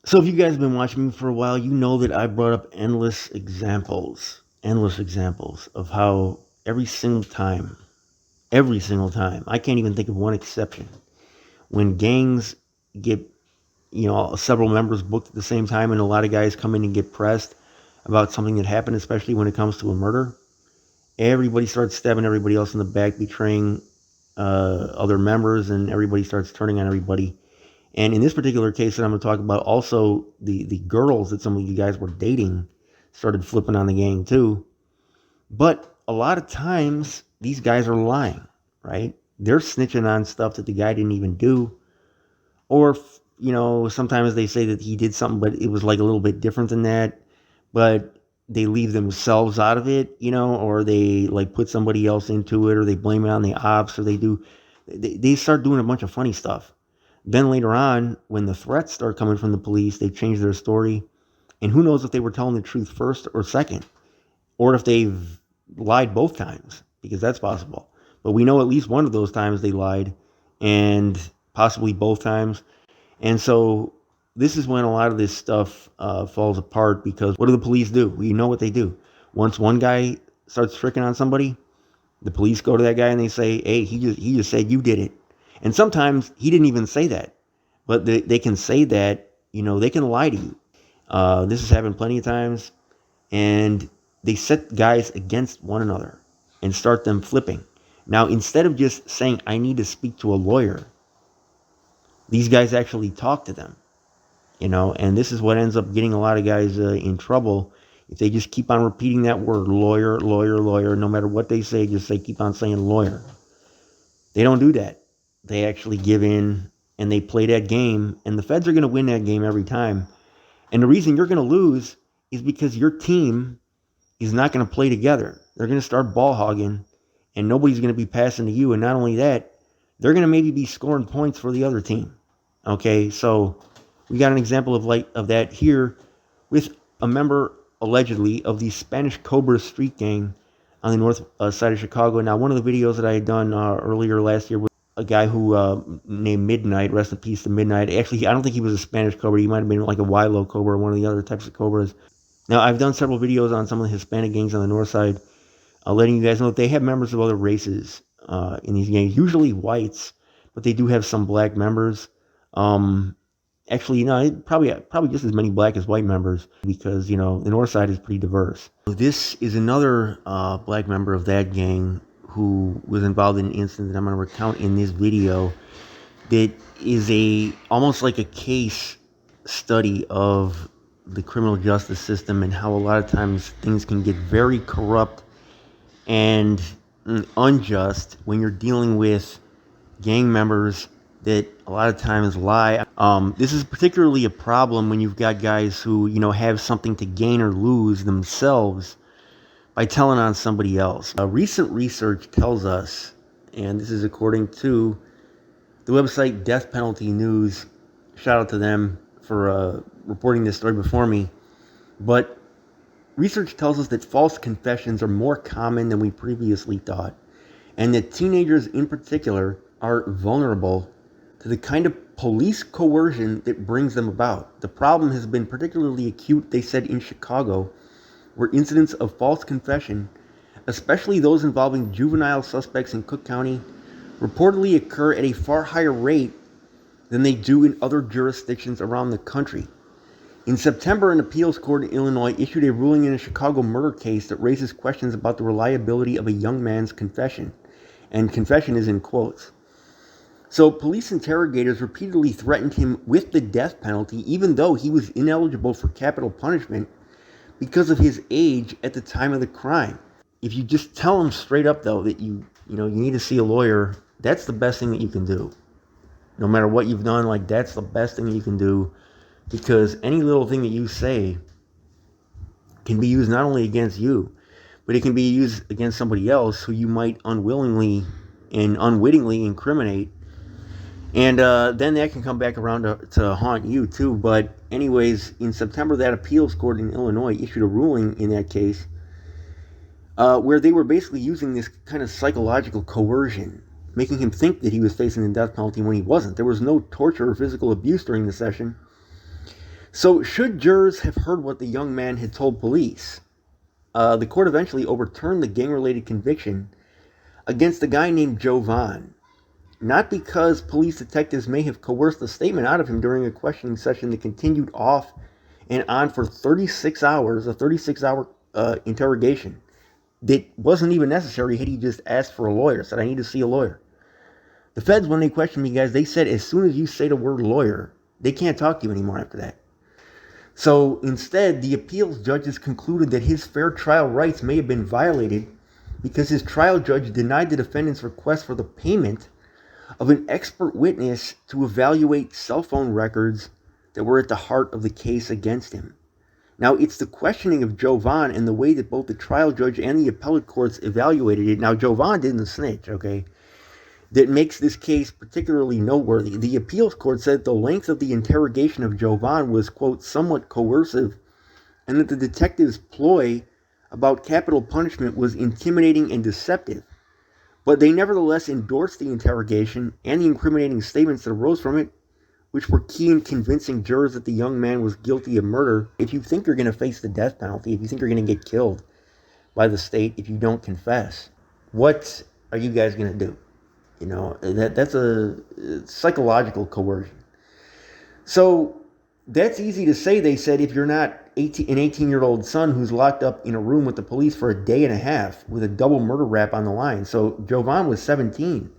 So if you guys have been watching me for a while, you know that I brought up endless examples of how every single time, I can't even think of one exception, when gangs get, several members booked at the same time and a lot of guys come in and get pressed about something that happened, especially when it comes to a murder, everybody starts stabbing everybody else in the back, betraying other members, and everybody starts turning on everybody. And in this particular case that I'm going to talk about, also the girls that some of you guys were dating started flipping on the gang too. But a lot of times these guys are lying, right? They're snitching on stuff that the guy didn't even do. Or, sometimes they say that he did something, but it was like a little bit different than that. But they leave themselves out of it, or they like put somebody else into it, or they blame it on the ops, or they start doing a bunch of funny stuff. Then later on, when the threats start coming from the police, they change their story. And who knows if they were telling the truth first or second, or if they've lied both times, because that's possible. But we know at least one of those times they lied, and possibly both times. And so this is when a lot of this stuff falls apart, because what do the police do? We know what they do. Once one guy starts tricking on somebody, the police go to that guy and they say, hey, he just said you did it. And sometimes he didn't even say that, but they can say that, they can lie to you. This has happened plenty of times, and they set guys against one another and start them flipping. Now, instead of just saying, I need to speak to a lawyer, these guys actually talk to them, and this is what ends up getting a lot of guys in trouble. If they just keep on repeating that word, lawyer, lawyer, lawyer, no matter what they say, just say, keep on saying lawyer. They don't do that. They actually give in and they play that game, and the feds are going to win that game every time. And the reason you're going to lose is because your team is not going to play together. They're going to start ball hogging, and nobody's going to be passing to you. And not only that, they're going to maybe be scoring points for the other team. Okay, so we got an example of that here with a member, allegedly, of the Spanish Cobra street gang on the north side of Chicago. Now, one of the videos that I had done earlier last year was a guy who named Midnight, rest in peace to Midnight. Actually, I don't think he was a Spanish Cobra. He might have been like a Wilo Cobra or one of the other types of Cobras. Now, I've done several videos on some of the Hispanic gangs on the north side, letting you guys know that they have members of other races in these gangs, usually whites, but they do have some black members. Actually, probably just as many black as white members, because, the north side is pretty diverse. This is another black member of that gang who was involved in an incident that I'm going to recount in this video that is almost like a case study of the criminal justice system and how a lot of times things can get very corrupt and unjust when you're dealing with gang members that a lot of times lie. This is particularly a problem when you've got guys who, have something to gain or lose themselves by telling on somebody else. Recent research tells us, and this is according to the website Death Penalty News, shout out to them for reporting this story before me, but research tells us that false confessions are more common than we previously thought, and that teenagers in particular are vulnerable to the kind of police coercion that brings them about. The problem has been particularly acute, they said, in Chicago, where incidents of false confession, especially those involving juvenile suspects in Cook County, reportedly occur at a far higher rate than they do in other jurisdictions around the country. In September, an appeals court in Illinois issued a ruling in a Chicago murder case that raises questions about the reliability of a young man's confession. And confession is in quotes. So police interrogators repeatedly threatened him with the death penalty, even though he was ineligible for capital punishment because of his age at the time of the crime. If you just tell him straight up, though, that you need to see a lawyer, that's the best thing that you can do. No matter what you've done, that's the best thing you can do, because any little thing that you say can be used not only against you, but it can be used against somebody else who you might unwillingly and unwittingly incriminate. And then that can come back around to haunt you too. But anyways, in September, that appeals court in Illinois issued a ruling in that case where they were basically using this kind of psychological coercion, making him think that he was facing the death penalty when he wasn't. There was no torture or physical abuse during the session. So, should jurors have heard what the young man had told police? The court eventually overturned the gang-related conviction against a guy named Jovan. Not because police detectives may have coerced a statement out of him during a questioning session that continued off and on for 36 hours, a 36-hour interrogation that wasn't even necessary had he just asked for a lawyer, said, I need to see a lawyer. The feds, when they questioned me, guys, they said as soon as you say the word lawyer, they can't talk to you anymore after that. So instead, the appeals judges concluded that his fair trial rights may have been violated because his trial judge denied the defendant's request for the payment of an expert witness to evaluate cell phone records that were at the heart of the case against him. Now, it's the questioning of Jovan and the way that both the trial judge and the appellate courts evaluated it. Now, Jovan didn't snitch, okay? That makes this case particularly noteworthy. The appeals court said the length of the interrogation of Jovan was, quote, somewhat coercive, and that the detective's ploy about capital punishment was intimidating and deceptive. But they nevertheless endorsed the interrogation and the incriminating statements that arose from it, which were key in convincing jurors that the young man was guilty of murder. If you think you're going to face the death penalty, if you think you're going to get killed by the state if you don't confess, what are you guys going to do? You know, that's a psychological coercion. So that's easy to say, they said, if you're not an 18-year-old son who's locked up in a room with the police for a day and a half with a double murder rap on the line. So Jovan was 17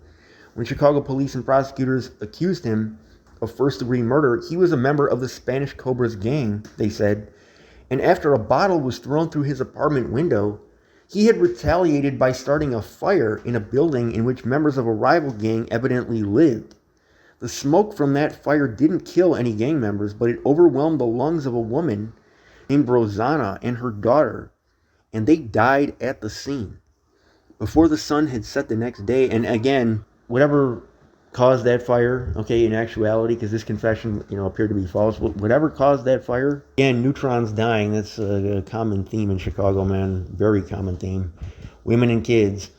when Chicago police and prosecutors accused him of first-degree murder. He was a member of the Spanish Cobra's gang, they said, and after a bottle was thrown through his apartment window, he had retaliated by starting a fire in a building in which members of a rival gang evidently lived. The smoke from that fire didn't kill any gang members, but it overwhelmed the lungs of a woman named Rosanna and her daughter, and they died at the scene before the sun had set the next day. And again, whatever caused that fire, okay, in actuality, because this confession, appeared to be false, whatever caused that fire, again, neutrons dying, that's a common theme in Chicago, man, very common theme, women and kids.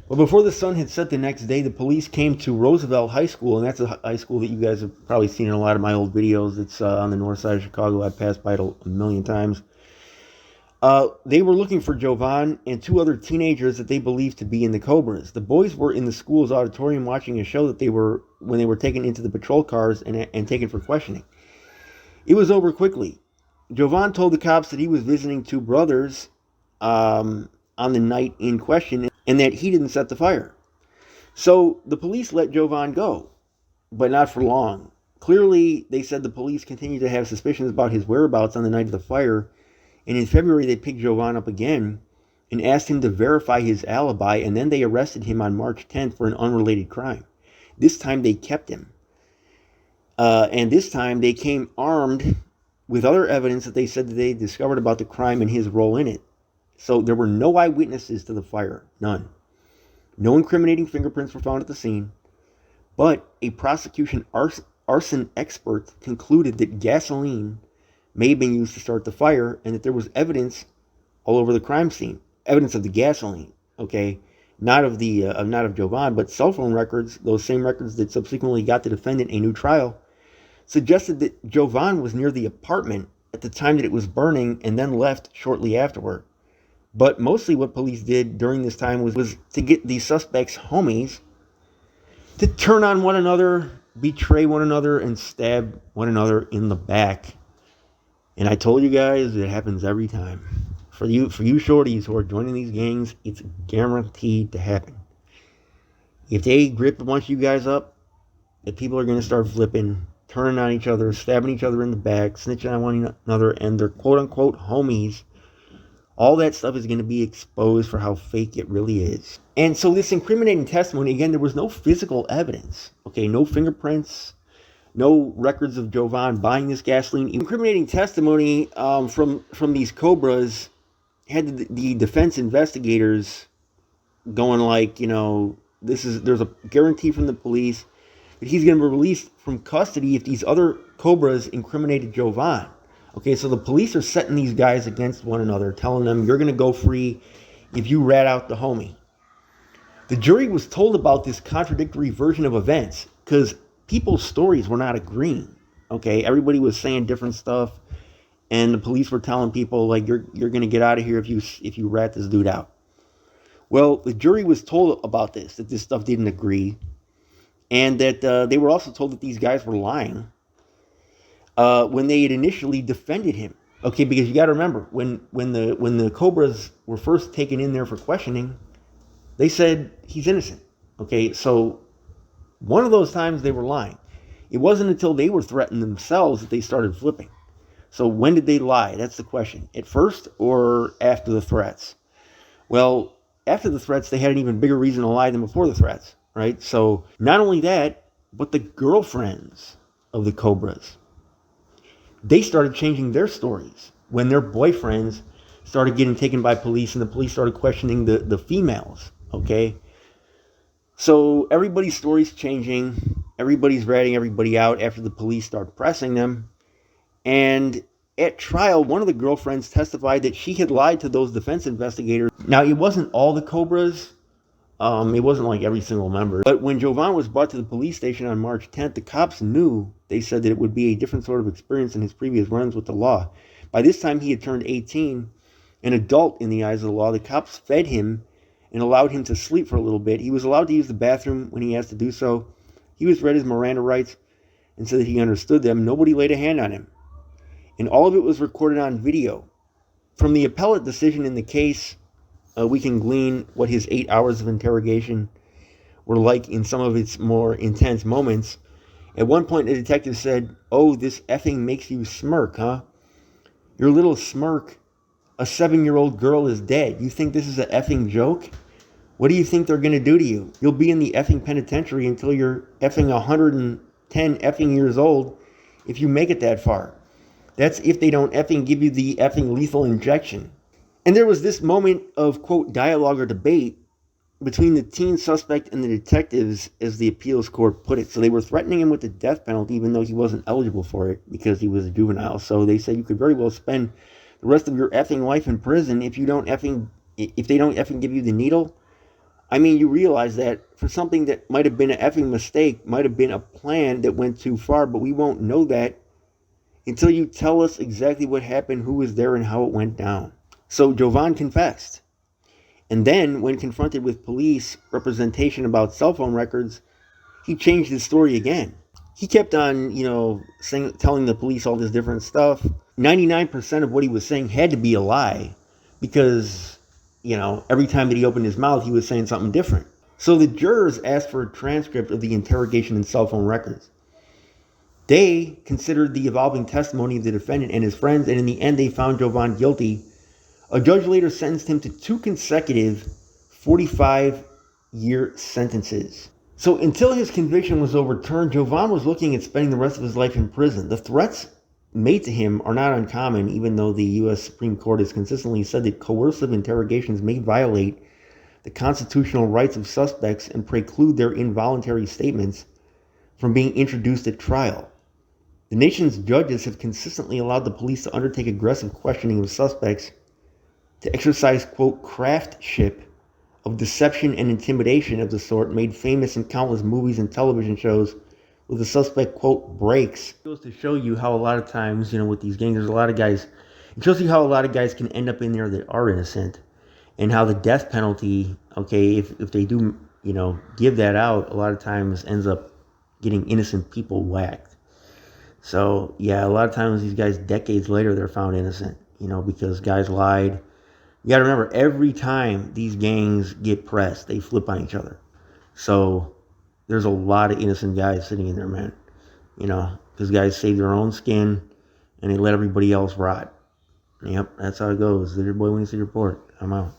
But before the sun had set the next day, the police came to Roosevelt High School, and that's a high school that you guys have probably seen in a lot of my old videos. It's on the north side of Chicago. I've passed by it a million times. They were looking for Jovan and two other teenagers that they believed to be in the Cobras. The boys were in the school's auditorium watching a show that when they were taken into the patrol cars and taken for questioning. It was over quickly. Jovan told the cops that he was visiting two brothers on the night in question and that he didn't set the fire. So the police let Jovan go, but not for long. Clearly, they said the police continued to have suspicions about his whereabouts on the night of the fire. And in February, they picked Jovan up again and asked him to verify his alibi, and then they arrested him on March 10th for an unrelated crime. This time, they kept him. And this time, they came armed with other evidence that they said that they discovered about the crime and his role in it. So there were no eyewitnesses to the fire, none. No incriminating fingerprints were found at the scene, but a prosecution arson expert concluded that gasoline may have been used to start the fire, and that there was evidence all over the crime scene, evidence of the gasoline, okay, not of Jovan, but cell phone records, those same records that subsequently got the defendant a new trial, suggested that Jovan was near the apartment at the time that it was burning and then left shortly afterward. But mostly what police did during this time was to get the suspects' homies to turn on one another, betray one another, and stab one another in the back. And I told you guys, it happens every time. For you shorties who are joining these gangs, it's guaranteed to happen. If they grip a bunch of you guys up, the people are going to start flipping, turning on each other, stabbing each other in the back, snitching on one another, and their quote-unquote homies. All that stuff is going to be exposed for how fake it really is. And so this incriminating testimony, again, there was no physical evidence. Okay, no fingerprints, no records of Jovan buying this gasoline. Incriminating testimony from these Cobras had the defense investigators going like, there's a guarantee from the police that he's going to be released from custody if these other Cobras incriminated Jovan. Okay, so the police are setting these guys against one another, telling them you're going to go free if you rat out the homie. The jury was told about this contradictory version of events because people's stories were not agreeing. Okay, everybody was saying different stuff, and the police were telling people like you're gonna get out of here if you rat this dude out. Well, the jury was told about this, that this stuff didn't agree, and that they were also told that these guys were lying when they had initially defended him. Okay, because you got to remember when the Cobras were first taken in there for questioning, they said he's innocent. Okay, so one of those times they were lying. It wasn't until they were threatened themselves that they started flipping. So when did they lie? That's the question. At first or after the threats? Well, after the threats, they had an even bigger reason to lie than before the threats, right? So not only that, but the girlfriends of the Cobras, they started changing their stories when their boyfriends started getting taken by police and the police started questioning the females, okay? So everybody's story's changing. Everybody's ratting everybody out after the police start pressing them. And at trial, one of the girlfriends testified that she had lied to those defense investigators. Now, it wasn't all the Cobras. It wasn't like every single member. But when Jovan was brought to the police station on March 10th, the cops knew, they said, that it would be a different sort of experience than his previous runs with the law. By this time, he had turned 18, an adult in the eyes of the law. The cops fed him and allowed him to sleep for a little bit. He was allowed to use the bathroom when he asked to do so. He was read his Miranda rights and said that he understood them. Nobody laid a hand on him. And all of it was recorded on video. From the appellate decision in the case, we can glean what his 8 hours of interrogation were like in some of its more intense moments. At one point, the detective said, "Oh, this effing makes you smirk, huh? Your little smirk. A 7-year-old girl is dead. You think this is an effing joke? What do you think they're going to do to you? You'll be in the effing penitentiary until you're effing 110 effing years old if you make it that far. That's if they don't effing give you the effing lethal injection." And there was this moment of, quote, dialogue or debate between the teen suspect and the detectives, as the appeals court put it. So they were threatening him with the death penalty, even though he wasn't eligible for it because he was a juvenile. So they said you could very well spend the rest of your effing life in prison if they don't effing give you the needle. I mean, you realize that for something that might have been an effing mistake, might have been a plan that went too far, but we won't know that until you tell us exactly what happened, who was there, and how it went down. So Jovan confessed. And then, when confronted with police representation about cell phone records, he changed his story again. He kept on, telling the police all this different stuff. 99% of what he was saying had to be a lie because, every time that he opened his mouth, he was saying something different. So the jurors asked for a transcript of the interrogation and cell phone records. They considered the evolving testimony of the defendant and his friends, and in the end, they found Jovan guilty. A judge later sentenced him to 2 consecutive 45-year sentences. So until his conviction was overturned, Jovan was looking at spending the rest of his life in prison. The threats made to him are not uncommon, even though the U.S. Supreme Court has consistently said that coercive interrogations may violate the constitutional rights of suspects and preclude their involuntary statements from being introduced at trial. The nation's judges have consistently allowed the police to undertake aggressive questioning of suspects, to exercise, quote, craftship of deception and intimidation of the sort made famous in countless movies and television shows with the suspect, quote, breaks. It goes to show you how a lot of times, with these gangs, there's a lot of guys, it shows you how a lot of guys can end up in there that are innocent, and how the death penalty, okay, if they do, give that out, a lot of times ends up getting innocent people whacked. So, yeah, a lot of times these guys, decades later, they're found innocent, because guys lied. You got to remember, every time these gangs get pressed, they flip on each other. So there's a lot of innocent guys sitting in there, man. Because guys save their own skin and they let everybody else rot. Yep, that's how it goes. Little boy, when you see the report, I'm out.